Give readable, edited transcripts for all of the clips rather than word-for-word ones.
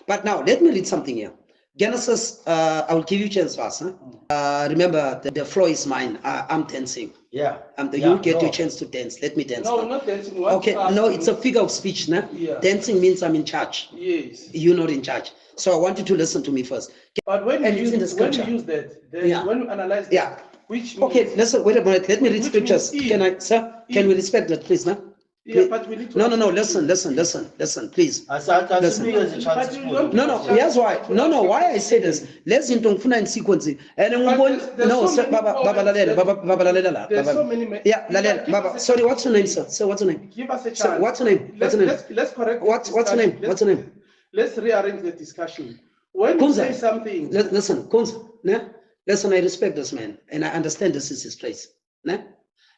But now, let me read something here. Genesis, I will give you a chance first. Remember, the floor is mine. I'm dancing. Yeah. You get your chance to dance. Let me dance. No, now. not dancing. Okay, no, it's a figure of speech. Nah? Yeah. Dancing means I'm in charge. Yes. You're not in charge. So I want you to listen to me first. But when And you it's in the use when you scripture. use that, then Yeah. when you analyze that, Yeah. which means, Okay, listen, wait a minute. Let me read Which scriptures. means Can I, sir? Can we respect that, please? Nah? yeah, but we need to. No, listen, please. Listen. No, here's why. No, why I say this. Let's into in sequence. And there's no, so sir, many Baba, poets Baba, Lalela. There's so many. Yeah, Lalela, Give Baba. us a Sorry, chance. what's your name, sir? Sir, what's your name? Give us a chance. Sir, what's your name? What's your name? Let's correct. What's your name? What's your name? Let's rearrange the discussion. When you say something, Listen, Kunza, ne? Listen, I respect this man, and I understand this is his place, ne?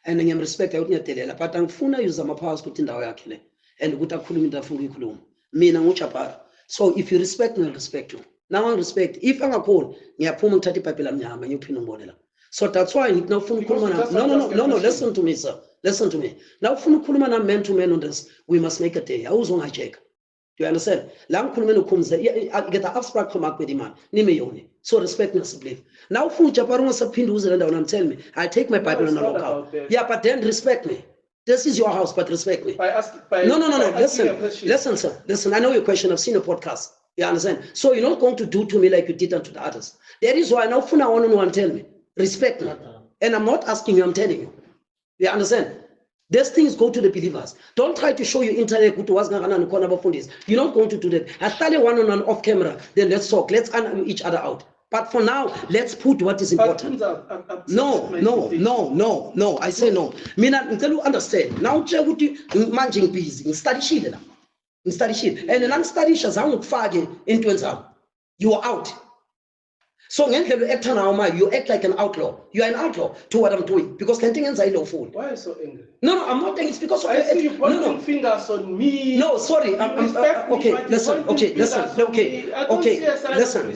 And I respect I but angifuna use amaphouse ukuthi indawo yakhe le, and ukuthi akhulume into afuna ukuyikhuluma. Mina nguChapara. So if you respect me, I respect you. Now I respect. If angakhona, ngiyaphuma ngithatha ipipe lami ngihamba ngiyophinda ngibonela. So that's why ngifuna ukukhuluma na. No, listen to me, sir. Listen to me. Now ufuna ukukhuluma na man to man on this. We must make a day. Awuzongajeka. Do you understand? La ngikhuluma noKhumza, I get the abstract from Akbediman. Nime yoni. So respect me as a belief. Now ufuna uJapara ungasaphindi uze la ndawo and tell me, I take my Bible and I walk out. Yeah, but then respect me. This is your house, but respect me. No. Listen, sir. Listen, I know your question. I've seen a podcast. You understand? So you're not going to do to me like you did unto the others. That is why now ufuna one on one tell me. Respect me. And I'm not asking you, I'm telling you. You understand? These things go to the believers. Don't try to show your intellect. You're not going to do that. I started one on one off camera. Then let's talk. Let's answer each other out. But for now, let's put what is important. No. I say no. Mina, until you understand. Now, managing busy. Study sheet. And then study into you are out. So you act like an outlaw. You are an outlaw to what I'm doing because can't inside no fool. Why are you so angry? No, I'm not angry. It's because of I see you pointing fingers on me. No, sorry. Okay, listen.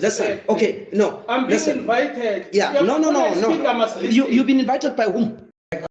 Listen. Okay, no. I'm being invited. Yeah, no. You've been invited by whom?